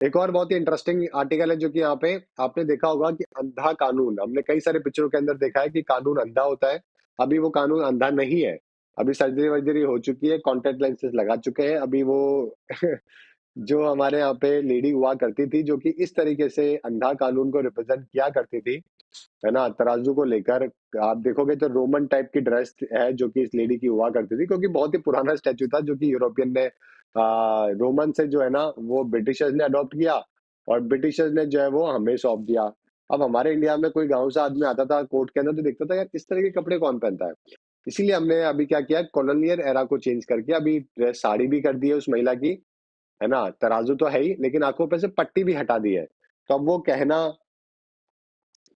एक और बहुत ही इंटरेस्टिंग आर्टिकल है जो कि यहाँ पे आपने देखा होगा कि अंधा कानून, हमने कई सारे पिक्चरों के अंदर देखा है कि कानून अंधा होता है। अभी वो कानून अंधा नहीं है। अभी सर्जरी वर्जरी हो चुकी है, कॉन्टैक्ट लेंसेज लगा चुके हैं। अभी वो जो हमारे यहाँ पे लेडी हुआ करती थी जो कि इस तरीके से अंधा कानून को रिप्रेजेंट किया करती थी, है ना? तराजू को लेकर आप देखोगे तो रोमन टाइप की ड्रेस है जो कि इस लेडी की हुआ करती थी, क्योंकि बहुत ही पुराना स्टैच्यू था जो कि यूरोपियन ने रोमन से जो है ना वो ब्रिटिशर्स ने अडॉप्ट किया, और ब्रिटिशर्स ने जो है वो हमें सौंप दिया। अब हमारे इंडिया में कोई गाँव से आदमी आता था कोर्ट के अंदर तो देखता था यार इस तरह के कपड़े कौन पहनता है? इसीलिए हमने अभी क्या किया, कॉलोनियल एरा को चेंज करके अभी ड्रेस साड़ी भी कर दी है उस महिला की, है ना? तराजू तो है ही, लेकिन आँखों पे से पट्टी भी हटा दी है। तो अब वो कहना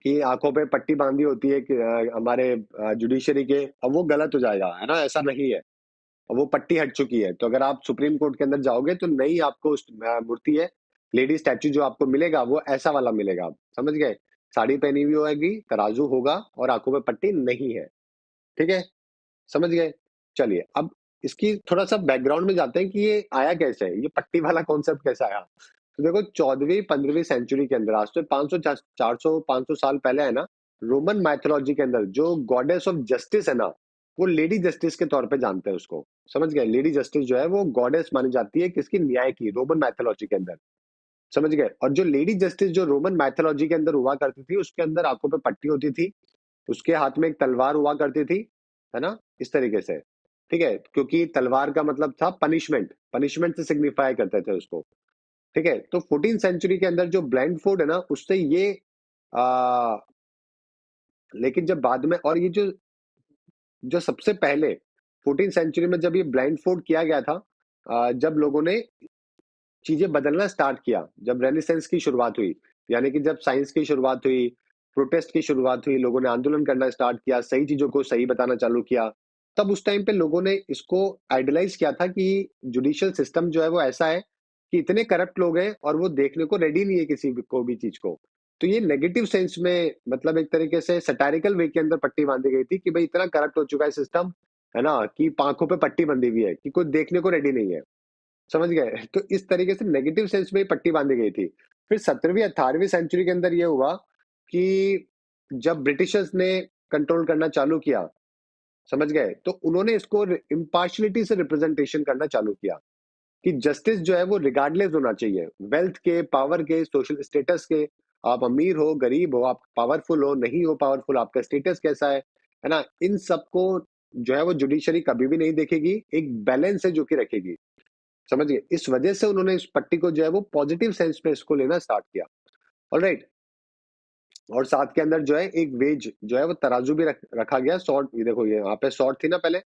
कि आँखों पे पट्टी बाँधी होती है कि हमारे जुडिशरी के, अब वो गलत हो जाएगा, है ना? ऐसा नहीं है। अब वो पट्टी हट चुकी है। तो अगर आप सुप्रीम कोर्ट के अंदर जाओगे तो नई आपको मूर्ति है, लेडी स्टैच्यू जो आपको मिलेगा वो ऐसा वाला मिलेगा, आप समझ गए? साड़ी पहनी हुई होएगी, तराजू होगा और आँखों पे पट्टी नहीं है, ठीक है? समझ गए? चलिए, अब इसकी थोड़ा-सा बैकग्राउंड में जाते हैं कि ये आया कैसे? ये पट्टी वाला कॉन्सेप्ट कैसे आया? तो देखो 14वीं 15वीं सेंचुरी के अंदर, आज से 500 400 500 साल पहले है ना, रोमन माइथोलॉजी के अंदर जो गॉडेस ऑफ जस्टिस है ना, वो लेडी जस्टिस के तौर पे जानते हैं उसको। समझ गए? लेडी जस्टिस जो है वो गॉडेस मानी जाती है किसकी? न्याय की, रोमन माइथोलॉजी के अंदर। समझ गए? और जो लेडी जस्टिस जो रोमन माइथोलॉजी के अंदर हुआ करती थी, उसके अंदर आँखों पे पट्टी होती थी, उसके हाथ में एक तलवार हुआ करती थी, है ना? इस तरीके से, ठीक है? क्योंकि तलवार का मतलब था पनिशमेंट, पनिशमेंट से सिग्निफाई करते थे उसको, ठीक है? तो 14th सेंचुरी के अंदर जो ब्लाइंड फोल्ड है ना, उससे ये आ, लेकिन जब बाद में, और ये जो जो सबसे पहले 14th सेंचुरी में जब ये ब्लाइंड फोल्ड किया गया था, जब लोगों ने चीजें बदलना स्टार्ट किया, जब रेनेसांस की शुरुआत हुई, यानी कि जब साइंस की शुरुआत हुई, प्रोटेस्ट की शुरुआत हुई, लोगों ने आंदोलन करना स्टार्ट किया, सही चीजों को सही बताना चालू किया, तब उस टाइम पे लोगों ने इसको आइडलाइज किया था कि जुडिशियल सिस्टम जो है वो ऐसा है कि इतने करप्ट लोग हैं और वो देखने को रेडी नहीं है किसी को भी चीज को। तो ये नेगेटिव सेंस में, मतलब एक तरीके से सटारिकल वे के अंदर पट्टी बांधी गई थी कि भाई इतना करप्ट हो चुका है सिस्टम, है ना, कि आंखों पे पट्टी बंधी हुई है कि कोई देखने को रेडी नहीं है। समझ गए? तो इस तरीके से नेगेटिव सेंस में ही पट्टी बांधी गई थी। फिर 17वीं 18वीं सेंचुरी के अंदर ये हुआ कि जब ब्रिटिशर्स ने कंट्रोल करना चालू किया, समझ गए? तो उन्होंने इसको इम्पार्शियलिटी से रिप्रेजेंटेशन करना चालू किया कि जस्टिस जो है वो रिगार्डलेस होना चाहिए, वेल्थ के, पावर के, सोशल स्टेटस के। आप अमीर हो, गरीब हो, आप पावरफुल हो, नहीं हो पावरफुल, आपका स्टेटस कैसा है ना? इन सबको जो है वो जुडिशरी कभी भी नहीं देखेगी, एक बैलेंस है जो कि रखेगी। समझ गए? इस वजह से उन्होंने इस पट्टी को जो है वो पॉजिटिव सेंस में इसको लेना स्टार्ट किया। ऑलराइट? और साथ के अंदर जो है एक वेज जो है वो तराजू भी रखा गया, सॉर्ड, ये देखो ये यहाँ पे सॉर्ड थी ना पहले,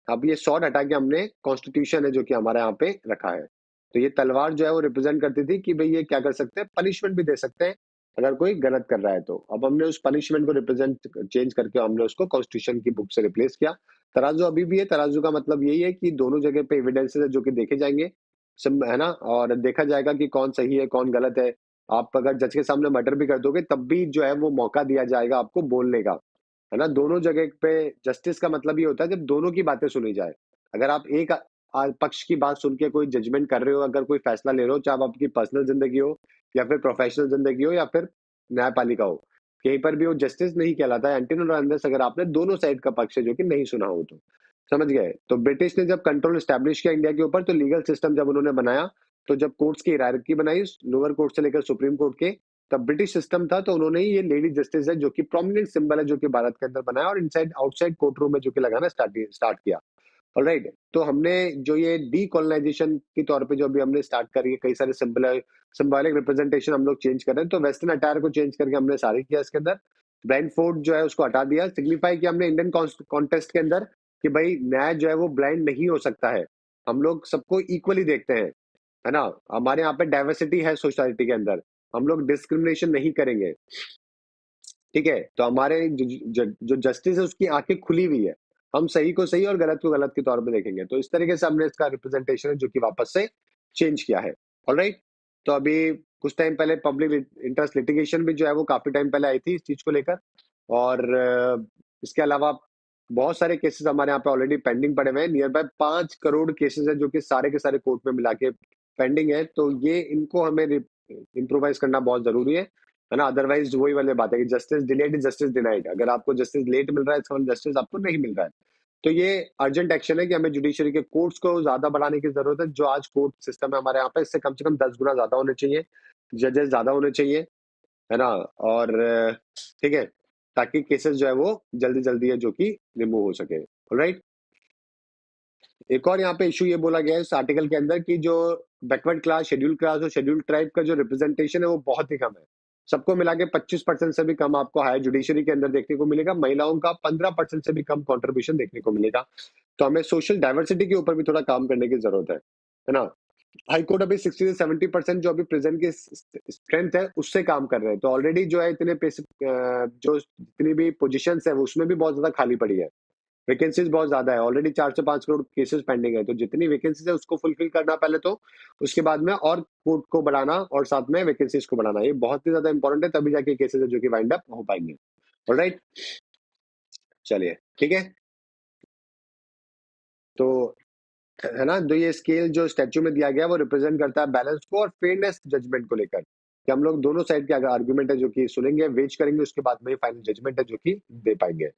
अब ये सॉर्ड हटा के हमने कॉन्स्टिट्यूशन है जो कि हमारे यहाँ पे रखा है। तो ये तलवार जो है वो रिप्रेजेंट करती थी कि भाई ये क्या कर सकते हैं, पनिशमेंट भी दे सकते हैं अगर कोई गलत कर रहा है तो। अब हमने उस पनिशमेंट को रिप्रेजेंट चेंज करके हमने उसको कॉन्स्टिट्यूशन की बुक से रिप्लेस किया। तराजू अभी भी है, तराजू का मतलब यही है कि दोनों जगह पे एविडेंसेस है जो कि देखे जाएंगे, सब, है ना, और देखा जाएगा कि कौन सही है कौन गलत है। आप अगर जज के सामने मर्डर भी कर दोगे तब भी जो है वो मौका दिया जाएगा आपको बोलने का, है ना? दोनों जगह पे जस्टिस का मतलब ये होता है जब दोनों की बातें सुनी जाए। अगर आप एक पक्ष की बात सुन के कोई जजमेंट कर रहे हो, अगर कोई फैसला ले रहे हो, चाहे वो आपकी पर्सनल जिंदगी हो या फिर प्रोफेशनल जिंदगी हो या फिर न्यायपालिका हो, कहीं पर भी वो जस्टिस नहीं कहलाता है एंटिल और अनलेस अगर आपने दोनों साइड का पक्ष है जो कि नहीं सुना हो तो। समझ गए? तो ब्रिटिश ने जब कंट्रोल स्टैब्लिश किया इंडिया के ऊपर, तो लीगल सिस्टम जब उन्होंने बनाया, तो जब कोर्ट्स की हायरार्की बनाई लोअर कोर्ट से लेकर सुप्रीम कोर्ट के, तब ब्रिटिश सिस्टम था, तो उन्होंने ही ये लेडी जस्टिस है जो कि प्रोमिनेंट सिंबल है जो कि भारत के अंदर बनाया और इनसाइड आउटसाइड कोर्ट रूम में जो कि लगाना स्टार्ट किया। ऑलराइट? तो हमने जो ये डीकोलोनाइजेशन के तौर पे जो अभी हमने स्टार्ट करी है, कई सारे सिंबॉलिक रिप्रेजेंटेशन हम लोग चेंज कर रहे हैं, तो वेस्टर्न अटायर को चेंज करके हमने सारी किया इसके अंदर। ब्लाइंड फोर्ट जो है उसको हटा दिया, सिग्निफाई किया हमने इंडियन कॉन्टेस्ट के अंदर कि भाई न्याय जो है वो ब्लाइंड नहीं हो सकता है, हम लोग सबको इक्वली देखते हैं, है ना? हमारे यहाँ पे डाइवर्सिटी है सोसाइटी के अंदर, हम लोग डिस्क्रिमिनेशन नहीं करेंगे, ठीक है? तो हमारे जो जस्टिस है उसकी आंखें खुली हुई है, हम सही को सही और गलत को गलत के तौर पे देखेंगे। तो इस तरीके से हमने इसका रिप्रेजेंटेशन है जो कि वापस से चेंज किया है। ऑलराइट? तो अभी कुछ टाइम पहले पब्लिक इंटरेस्ट लिटिगेशन भी जो है वो काफी टाइम पहले आई थी इस चीज को लेकर, और इसके अलावा बहुत सारे केसेस हमारे यहाँ पे ऑलरेडी पेंडिंग पड़े हुए हैं। नियर बाय 5 करोड़ केसेस है जो कि सारे के सारे कोर्ट में मिला के पेंडिंग है, तो ये इनको हमें इम्प्रोवाइज करना बहुत जरूरी है ना। अदरवाइज वही वाली बात है कि justice delayed is justice denied. अगर आपको जस्टिस लेट मिल रहा है, इसका मतलब जस्टिस आपको नहीं मिल रहा है। तो ये अर्जेंट एक्शन है कि हमें जुडिशरी के कोर्ट्स को ज्यादा बढ़ाने की जरूरत है। जो आज कोर्ट सिस्टम है हमारे यहाँ पे, इससे कम से कम 10 गुना ज्यादा होने चाहिए, जजेस ज्यादा होने चाहिए, है ना। और ठीक है, ताकि केसेस जो है वो जल्दी जल्दी है जो कि रिमूव हो सके। राइट। एक और यहाँ पे इशू ये बोला गया है इस आर्टिकल के अंदर कि जो बैकवर्ड क्लास, शेड्यूल क्लास और शेड्यूल ट्राइब का जो रिप्रेजेंटेशन है वो बहुत ही कम है। सबको मिला के 25% से भी कम आपको हायर जुडिशरी के अंदर देखने को मिलेगा। महिलाओं का 15% से भी कम कंट्रीब्यूशन देखने को मिलेगा। तो हमें सोशल डाइवर्सिटी के ऊपर भी थोड़ा काम करने की जरूरत है ना। हाई कोर्ट अभी 60 से 70% जो अभी प्रेजेंट की स्ट्रेंथ है उससे काम कर रहे हैं। तो ऑलरेडी जो है इतने पैसे जो जितनी भी पोजीशंस है उसमें भी बहुत ज्यादा खाली पड़ी है, वैकेंसीज बहुत ज्यादा है। ऑलरेडी 4 से 5 करोड़ केसेस पेंडिंग है। तो जितनी वैकेंसीज है उसको फुलफिल करना पहले, तो उसके बाद में और कोर्ट को बढ़ाना और साथ में वैकेंसीज को बढ़ाना, ये बहुत ही ज्यादा इंपॉर्टेंट है। तभी जाके केसेस है जो कि वाइंड अप हो पाएंगे। ऑलराइट, चलिए ठीक है। तो है ना, तो ये स्केल जो स्टैच्यू में दिया गया है वो रिप्रेजेंट करता है बैलेंस को और फेयरनेस जजमेंट को लेकर, कि हम लोग दोनों साइड के आर्गुमेंट है जो कि सुनेंगे, वेज करेंगे, उसके बाद में फाइनल जजमेंट है जो कि दे पाएंगे।